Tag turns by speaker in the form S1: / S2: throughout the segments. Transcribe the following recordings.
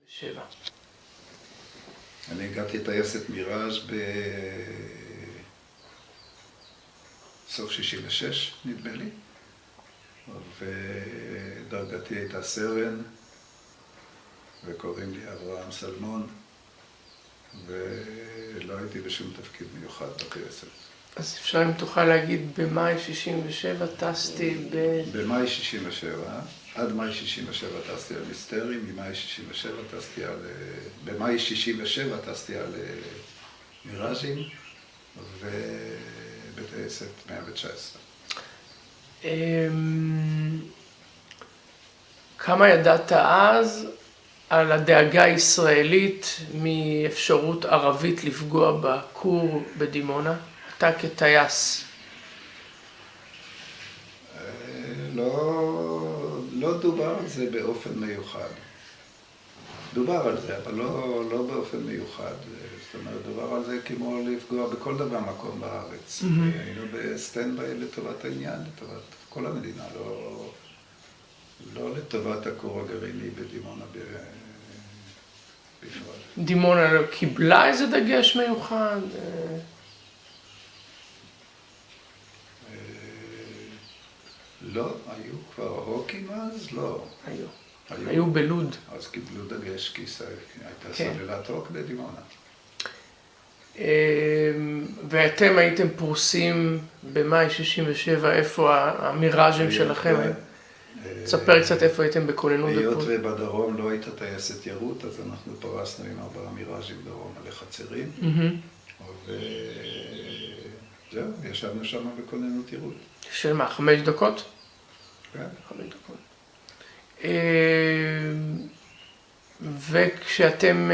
S1: 7.
S2: אני הגעתי טייסת מיראז' בסוף 66, נדמה לי, ודרגתי הייתה סרן, וקוראים לי אברהם סלמון, ולא הייתי בשום תפקיד מיוחד בטייסת.
S1: אז אפשר אם תוכל להגיד, במאי 67 טסתי
S2: במאי 67, עד מאי 67 טסתי על מיסטרים, במאי 67 טסתי על מיראז'ים, ובטייסת 119.
S1: כמה ידעת אז על הדאגה הישראלית מאפשרות ערבית לפגוע בכור בדימונה? אתה כטייס.
S2: לא דובר על זה באופן מיוחד. דובר על זה, אבל לא באופן מיוחד. זאת אומרת, דובר על זה כמו לפגוע בכל דבר מקום בארץ. היינו בסטנד-ביי לטובת העניין, לטובת כל המדינה, לא לטובת הכור הגרעיני בדימונה בפרט.
S1: דימונה קיבלה איזה דגש מיוחד?
S2: לא, היו כבר הוקים אז? לא.
S1: היו בלוד.
S2: אז קיבלו דגש כי הייתה סוללת הוק בדימונה.
S1: ואתם הייתם פרוסים במאי 67, איפה המיראז'ים שלכם? תספר קצת איפה הייתם בכוננות.
S2: היות ובדרום לא הייתה טייסת ירות, אז אנחנו פרסנו עם 4 מיראז'ים דרום על החצרים. וזהו, ישבנו שם בכוננות ירות.
S1: של מה, 5 דקות?
S2: כן.
S1: 5 דקות. וכשאתם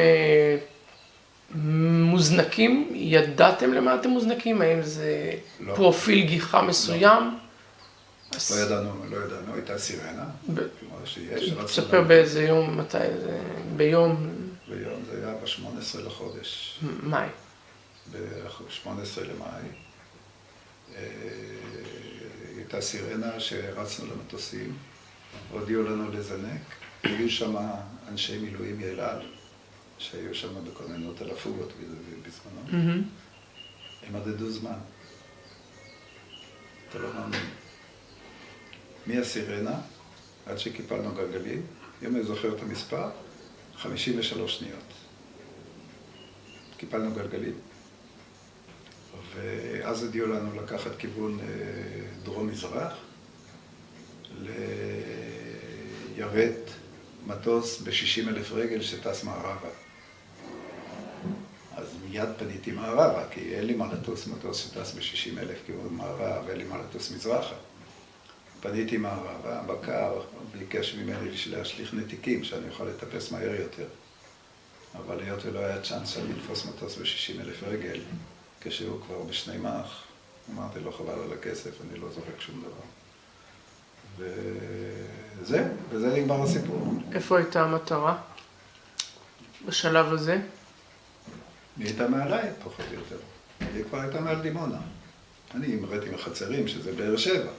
S1: מוזנקים, ידעתם למה אתם מוזנקים? האם זה פרופיל גיחה מסוים?
S2: לא ידענו, הייתה סירנה, כמו שיש.
S1: תספר באיזה יום, מתי זה, ביום?
S2: ביום זה היה ב-18 לחודש.
S1: מאי.
S2: ב-18 למאי. הייתה סירנה שרצנו למטוסים, הודיעו לנו לזנק, היו שם אנשי מילואים ילעל, שהיו שם בכוננות על הפוגות בזמנו. הם מדדו זמן. אתה לא מאמין. מהסירנה, עד שקיפלנו גלגלים, אם אני זוכר את המספר, 53 שניות. קיפלנו גלגלים. ואז הודיעו לנו לקחת כיוון דרום-מזרח, ליירט מטוס ב-60,000 רגל שטס מערבה. אז מיד פניתי מערבה, כי אין לי מה לטוס מטוס שטס ב-60,000 כיוון מערבה, ואין לי מה לטוס מזרחה. פניתי מערבה, הבקר ביקש ממני להשליך נתיקים, שאני אוכל לטפס מהר יותר. אבל היות ולא היה צ'אנס שאני לתפוס מטוס ב-60,000 רגל, כשהוא כבר בשני מח, אמרתי לו חבל על הכסף, אני לא זורק שום דבר. וזה נגמר הסיפור.
S1: איפה הייתה המטרה בשלב הזה?
S2: היא הייתה מעליי, פחות או יותר. היא כבר הייתה מעל דימונה. אני מראיתי מחצרים, שזה באר שבע.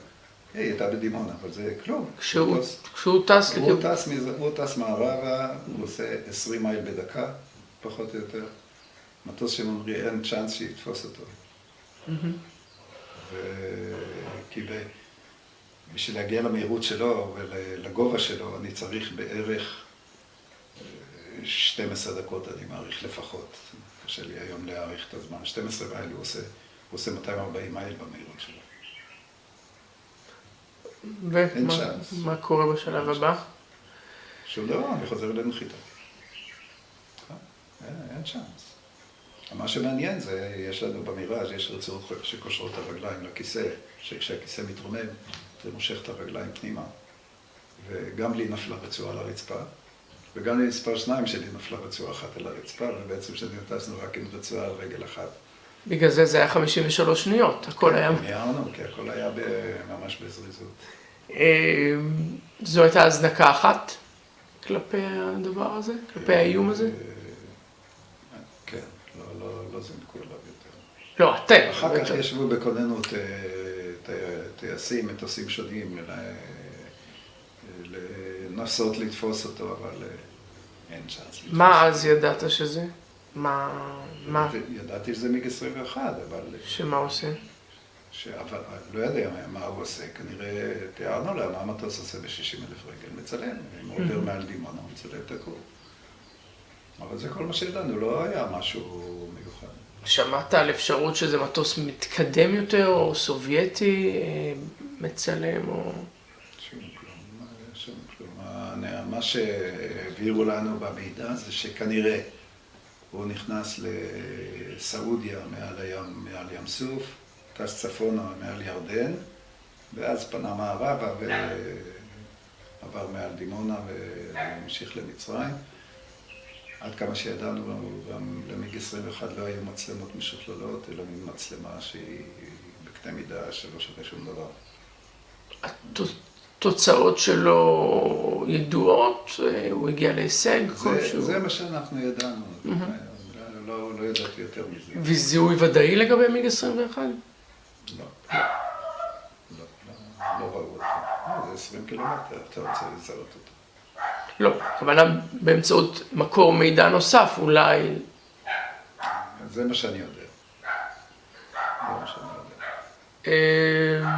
S2: היא הייתה בדימונה, אבל זה כלום.
S1: כשהוא טס
S2: הוא טס מערבה, הוא עושה 20 מייל בדקה, פחות או יותר. מטוס שמאמרי, אין צ'אנס שיתפוס אותו. כי בשביל להגיע למהירות שלו ולגובה שלו, אני צריך בערך 12 דקות, אני מעריך לפחות. קשה לי היום להעריך את הזמן. 12 מייל הוא עושה 240 מייל במהירות שלו.
S1: ומה קורה בשלב הבא?
S2: שום דבר, אני חוזר לנחיתה. אין צ'אנס. מה שמעניין זה, יש לנו במיראז' יש רצועות שקושרות את הרגליים לכיסא, שכשהכיסא מתרומם, זה מושך את הרגליים פנימה. וגם לי נפלה רצועה לרצפה, וגם לי מספר 2 שלי נפלה רצועה אחת על הרצפה, ובעצם שנטסנו רק עם רצועה על רגל אחת.
S1: בגלל זה היה 53 שניות, הכל היה...
S2: ניערנו, כי הכל היה ממש בזריזות.
S1: זו הייתה הזנקה אחת כלפי הדבר הזה? כלפי האיום הזה?
S2: כן, לא זנקו אליו יותר.
S1: לא, אתם.
S2: אחר כך ישבו בכוננות טייסים, מטוסים שונים, לנסות לתפוס אותו, אבל אין צ'אנס.
S1: מה אז ידעת שזה? מה?
S2: ידעתי שזה מיג 21, אבל...
S1: שמה עושה?
S2: אבל לא יודע מה הוא עושה, כנראה תיארנו לה מה המטוס עושה ב-60,000 רגל, מצלם, אם הוא עובר מעל דימונה, הוא מצלם את הכל. אבל זה כל מה שידענו, לא היה משהו מיוחד.
S1: שמעת על אפשרות שזה מטוס מתקדם יותר, או סובייטי, מצלם, או...
S2: שום כלום. מה שהעבירו לנו במידע זה שכנראה הוא נכנס לסעודיה מעל ים סוף, טס צפונה מעל ירדן, ואז פנה מערבה ועבר מעל דימונה והמשיך למצרים. עד כמה שידענו, גם למיג 21 לא היו מצלמות משוכללות, אלא מין מצלמה שהיא בקנה מידה שלא שווה שום דבר.
S1: התוצאות שלו ידועות? הוא הגיע להישג כלשהו?
S2: זה מה שאנחנו ידענו. לא ידעתי יותר מזה.
S1: וזיהוי ודאי לגבי מיג 21?
S2: לא. לא ראו אותו. זה 20 קילומטר, אתה רוצה לזהות אותו.
S1: לא, הכוונה באמצעות מקור מידע נוסף, אולי...
S2: זה מה שאני יודע. זה מה שאני יודע.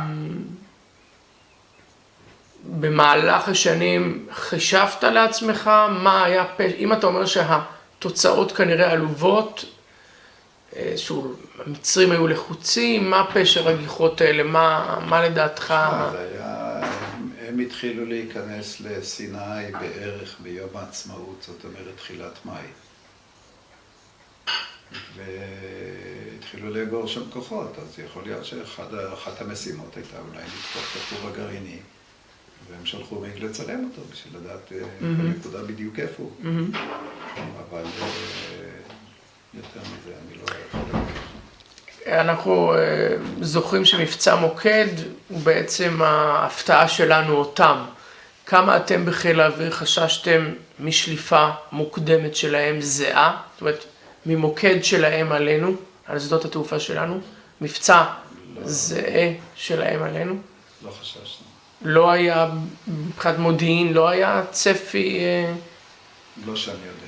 S1: במהלך השנים חישבת לעצמך מה היה פשר, אם אתה אומר שהתוצאות כנראה עלובות, המצרים היו לחוצים, מה פשר הגיחות האלה, מה לדעתך?
S2: הם התחילו להיכנס לסיני בערך ביום העצמאות, זאת אומרת תחילת מאי. והתחילו לאגור שם כוחות, אז יכול להיות שאחת המשימות הייתה אולי לתקוף את הכור הגרעיני, והם שלחו מיג לצלם אותו בשביל לדעת בנקודה בדיוק איפה הוא. אבל יותר מזה אני לא יכול להגיד.
S1: אנחנו זוכרים שמבצע מוקד הוא בעצם ההפתעה שלנו אותם. כמה אתם בחיל האוויר חששתם משליפה מוקדמת שלהם זהה? זאת אומרת, ממוקד שלהם עלינו, על שדות התעופה שלנו, מבצע זהה שלהם עלינו?
S2: לא חששנו.
S1: לא היה, מבחינת מודיעין, לא היה צפי...
S2: לא שאני יודע,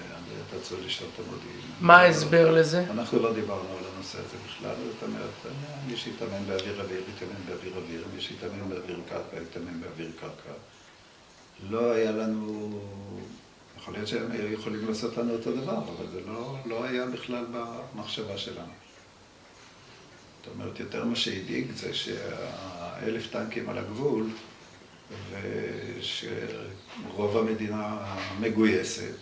S2: אתה צריך לשאול את המודיעין.
S1: מה ההסבר לזה?
S2: אנחנו לא דיברנו על הנושא הזה בכלל, זאת אומרת, מי שיתאמן באוויר אוויר, יתאמן באוויר אוויר, מי שיתאמן באוויר קרקע, יתאמן באוויר קרקע. לא היה לנו, יכול להיות שהם יכולים לעשות לנו אותו דבר, אבל זה לא היה בכלל במחשבה שלנו. זאת אומרת, יותר מה שהדאיג זה שה1,000 טנקים על הגבול, ושרוב המדינה מגויסת,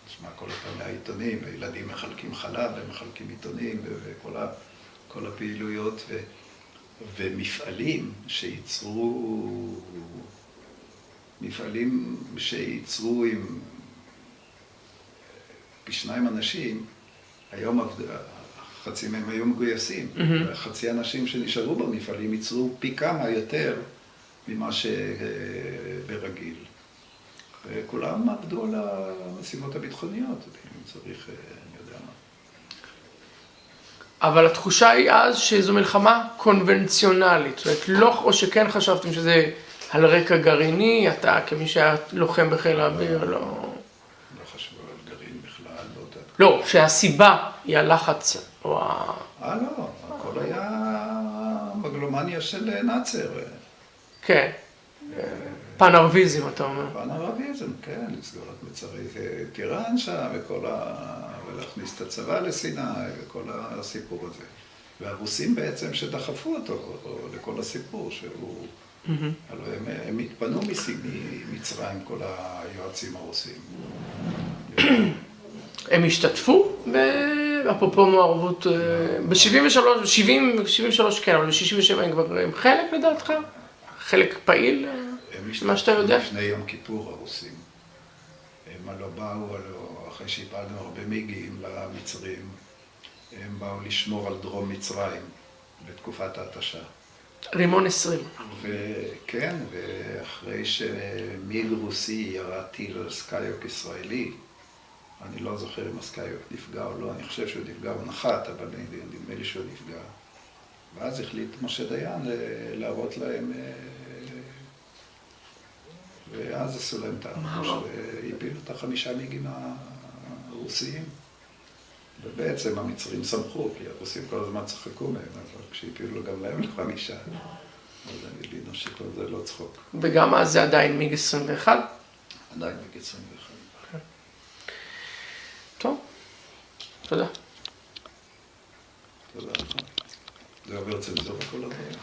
S2: תשמע, כל אותם העיתונים, הילדים מחלקים חלב, הם מחלקים עיתונים, וכל הפעילויות, ומפעלים שייצרו עם פי 2 אנשים, היום חצי מהם היו מגויסים, וחצי אנשים שנשארו במפעלים ייצרו פי כמה יותר ממה שברגיל. וכולם עבדו על המשימות הביטחוניות, אם צריך, אני יודע מה.
S1: אבל התחושה היא אז שזו מלחמה קונבנציונלית, זאת אומרת, לא, או שכן חשבתם שזה על רקע גרעיני, אתה כמי שהיה לוחם בחיל האוויר, לא...
S2: לא חשבו על גרעין בכלל, לא יודעת.
S1: לא, שהסיבה היא הלחץ, או
S2: לא, הכל היה מגלומניה של נאצר.
S1: כן, פן-ערביזם, אתה אומר.
S2: פן-ערביזם, כן, לסגור את מצרי טיראן שם, ולהכניס את הצבא לסיני, וכל הסיפור הזה. והרוסים בעצם שדחפו אותו לכל הסיפור, שהוא... הלוא הם התפנו ממצרים, כל היועצים הרוסים.
S1: הם השתתפו, אפרופו מעורבות, ב-73 כן, אבל ב-67 הם כבר חלק לדעתך? חלק פעיל? מה שאתה יודע?
S2: לפני יום כיפור הרוסים. הם הלוא באו, אחרי שהפעלנו הרבה מיגים למצרים, הם באו לשמור על דרום מצרים בתקופת ההתשה.
S1: רימון 20.
S2: וכן, ואחרי שמיג רוסי ירה טיל על סקאיוק ישראלי, אני לא זוכר אם הסקאיוק נפגע או לא, אני חושב שהוא נפגע, הוא נחת, אבל נדמה לי שהוא נפגע. ואז החליט משה דיין להראות להם ואז עשו להם את האמבוש, והפילו את 5 מיגים הרוסיים. ובעצם המצרים שמחו, כי הרוסים כל הזמן צחקו מהם, אבל כשהפילו גם להם 5, אז הם הבינו שכל זה לא צחוק.
S1: וגם אז זה עדיין מיג 21?
S2: עדיין מיג 21.
S1: טוב, תודה.
S2: תודה לך. זה עובר צנזורה כל הדברים.